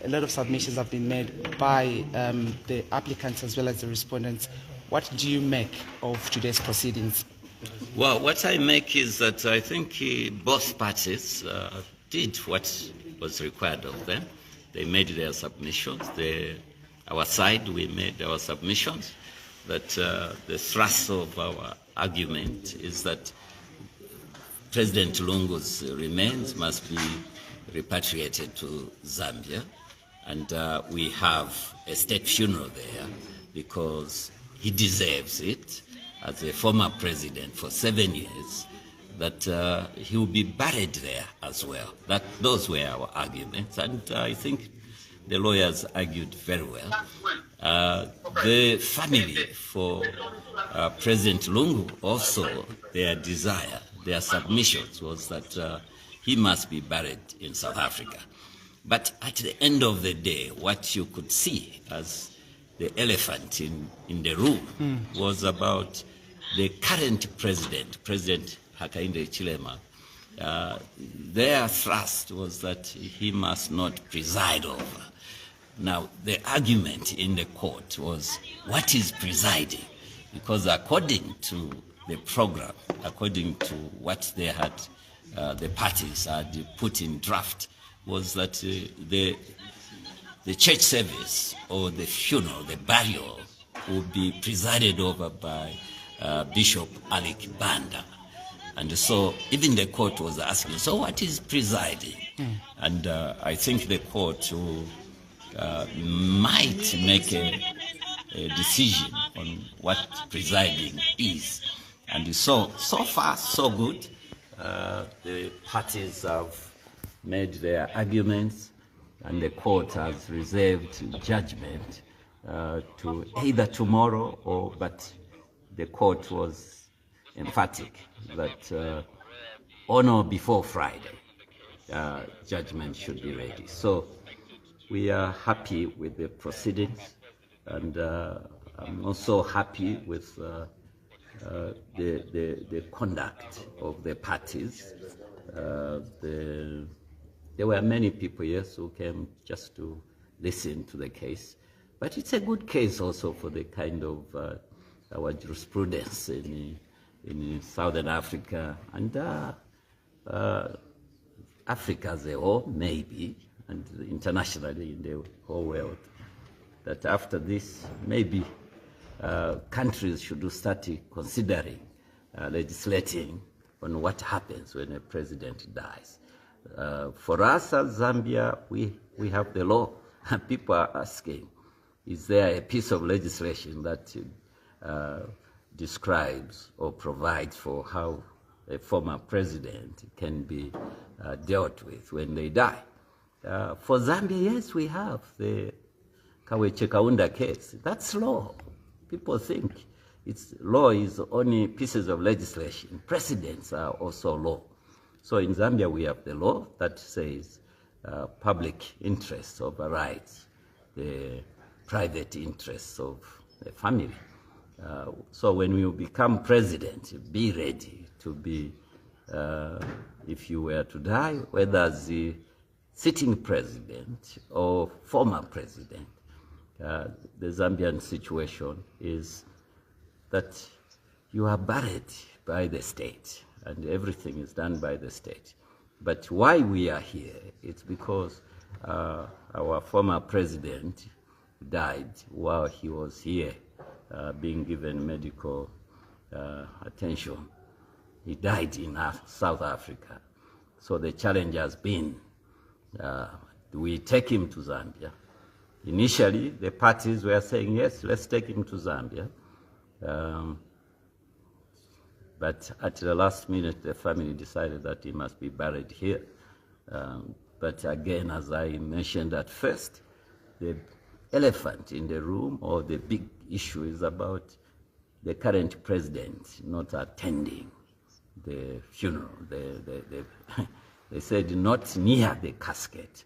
A lot of submissions have been made by the applicants as well as the respondents. What do you make of today's proceedings? Well, what I make is that I think both parties did what was required of them. They made their submissions. Our side, we made our submissions. That the thrust of our argument is that President Lungu's remains must be repatriated to Zambia, and we have a state funeral there because he deserves it as a former president for 7 years, that he will be buried there as well. Those were our arguments, and I think the lawyers argued very well. The family for President Lungu also, their desire, their submissions was that he must be buried in South Africa. But at the end of the day, what you could see as the elephant in the room was about the current president, President Hakainde Hichilema. Their thrust was that he must not preside over. Now, the argument in the court was, what is presiding? Because according to the program, according to what they had, the parties had put in draft, was that the church service or the funeral, the burial, would be presided over by Bishop Alec Banda. And so even the court was asking, so what is presiding? And I think the court might make a decision on what presiding is. And so far, so good. The parties have made their arguments, and the court has reserved judgment to either tomorrow but the court was emphatic that on or before Friday, judgment should be ready. So we are happy with the proceedings, and I'm also happy with the conduct of the parties. There were many people, yes, who came just to listen to the case. But it's a good case also for the kind of our jurisprudence in Southern Africa and Africa as a whole, maybe, and internationally in the whole world, that after this, maybe countries should start considering legislating on what happens when a president dies. For us as Zambia, we have the law. People are asking, is there a piece of legislation that describes or provides for how a former president can be dealt with when they die? For Zambia, yes, we have the Kaweche Kaunda case. That's law. People think law is only pieces of legislation. Precedents are also law. So in Zambia, we have the law that says public interests overrides the private interests of the family. So when you become president, be ready to be, if you were to die, whether as the sitting president or former president, the Zambian situation is that you are buried by the state, and everything is done by the state. But why we are here, it's because our former president died while he was here being given medical attention. He died in South Africa. So the challenge has been, do we take him to Zambia? Initially, the parties were saying, yes, let's take him to Zambia. But at the last minute, the family decided that he must be buried here. But again, as I mentioned at first, the elephant in the room, or the big issue, is about the current president not attending the funeral. They said not near the casket.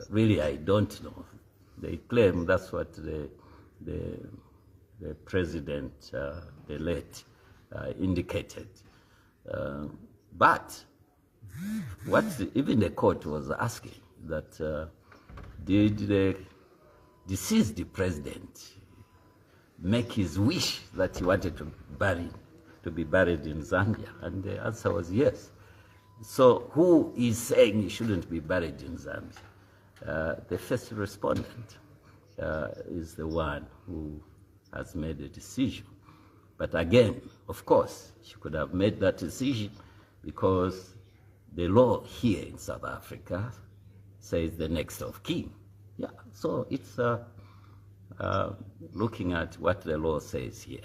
Really, I don't know. They claim that's what the president, the late, indicated. But what even the court was asking, that did the deceased president make his wish that he wanted to be buried in Zambia? And the answer was yes. So who is saying he shouldn't be buried in Zambia? The first respondent is the one who has made a decision. But again, of course, she could have made that decision because the law here in South Africa says the next of kin. Yeah, so it's looking at what the law says here.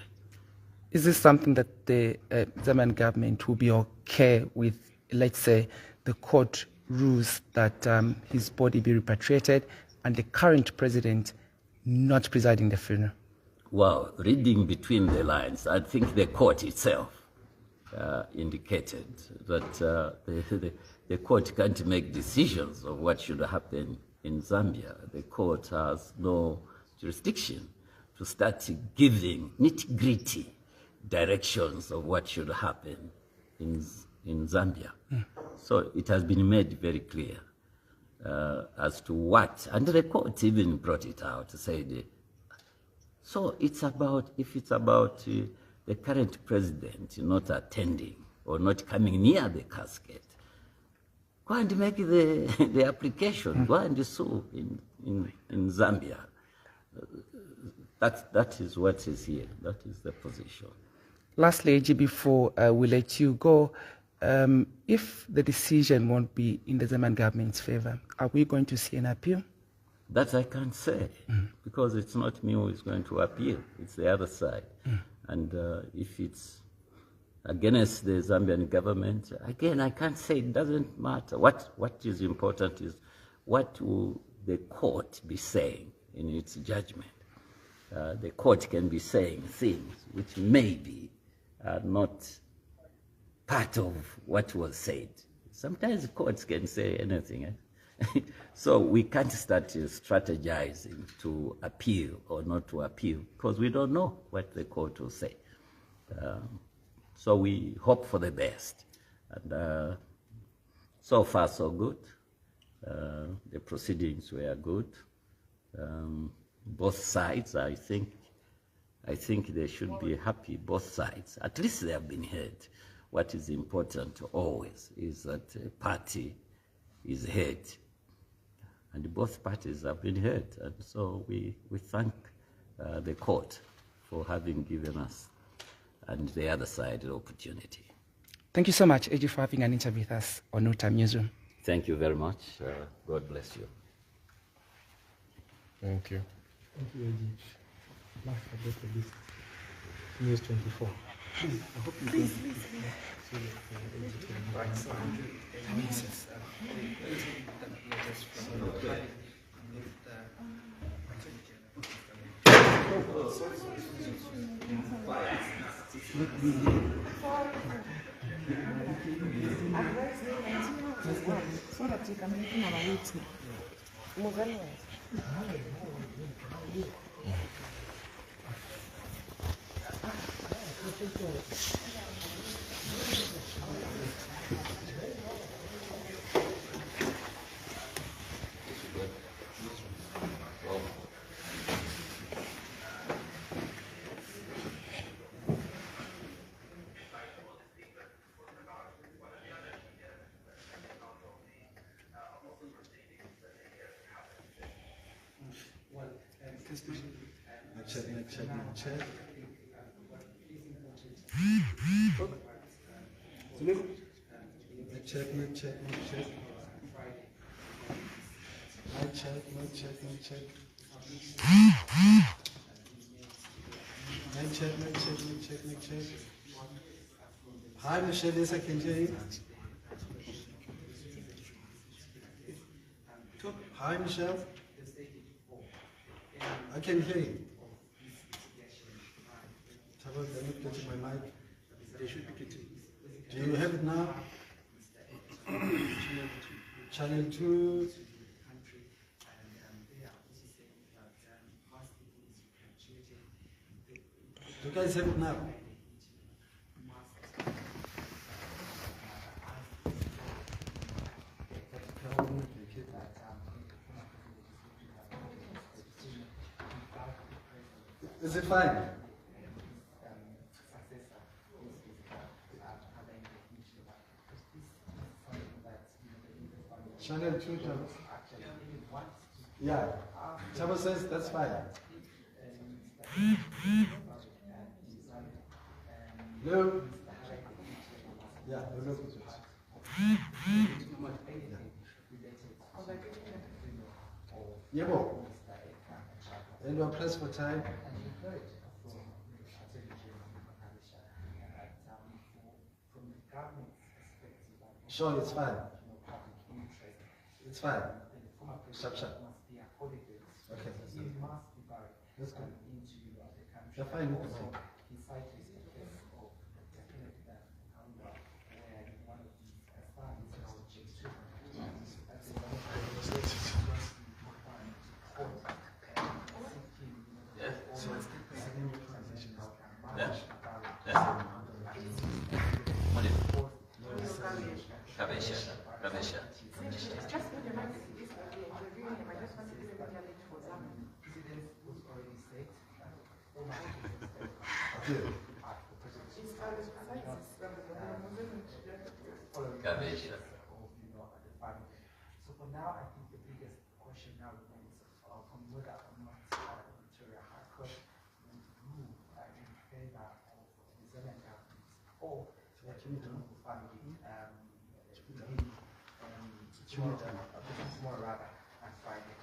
Is this something that the Zambian government will be okay with, let's say, the court rules that his body be repatriated and the current president not presiding the funeral? Well, reading between the lines, I think the court itself indicated that the court can't make decisions of what should happen in Zambia. The court has no jurisdiction to start giving nitty-gritty directions of what should happen in Zambia. So it has been made very clear as to what, and the court even brought it out to say, so it's about, if it's about the current president not attending or not coming near the casket, go and make the application, go and sue in Zambia. That is what is here, that is the position. Lastly, AG, before we let you go, if the decision won't be in the Zambian government's favor, are we going to see an appeal? That I can't say, because it's not me who is going to appeal, it's the other side. And if it's against the Zambian government, again, I can't say, it doesn't matter. What is important is what will the court be saying in its judgment. The court can be saying things which maybe are not part of what was said. Sometimes courts can say anything. So we can't start strategizing to appeal or not to appeal because we don't know what the court will say. So we hope for the best. And so far, so good. The proceedings were good. Both sides, I think they should be happy, both sides. At least they have been heard. What is important always is that a party is heard. And both parties have been heard. And so we thank the court for having given us and the other side the opportunity. Thank you so much, AG, for having an interview with us on No Time Newsroom. Thank you very much. God bless you. Thank you. Thank you, AG. Last update for this News 24. I hope you please. So that you can make our waiting. Check. Hi, Michelle, yes, I can hear you. Hi, Michelle. I can hear you. They're not getting my mic. They should be getting. Do you have it now? Channel 2. Do you guys have it now? Is it fine? Channel 2, yeah. Chagwa says that's fine. Hello? Yeah, hello. Yeah. Yebo. And we're pressed for time. Sure, it's fine. It's fine. Sharp. Okay. That's good. You're fine with the mic. So for now, I think the biggest question now remains from whether or not the Victoria High Court will rule in favor of the Zambian government or the Lungu family tomorrow rather on Friday.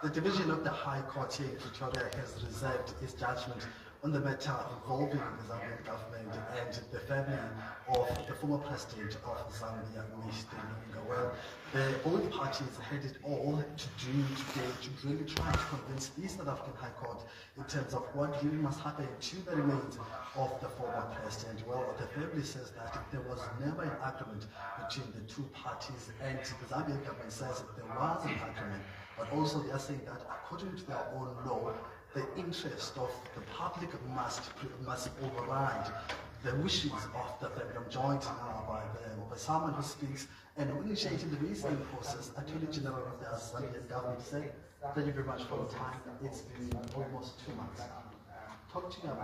The division of the High Court here in Pretoria has reserved its judgment on the matter involving the Zambian government and the family of the former president of Zambia, Mr. Lungu. Well, both parties had it all to do today to really try to convince the South African High Court in terms of what really must happen to the remains of the former president. Well, the family says that there was never an agreement between the two parties, and the Zambian government says there was an agreement, but also they are saying that according to their own law, the interest of the public must override the wishes of the family. I'm joined now by someone who speaks and who initiated the reasoning process, Attorney General of the Zambian government. Said, thank you very much for your time. It's been almost 2 months. Talk to you about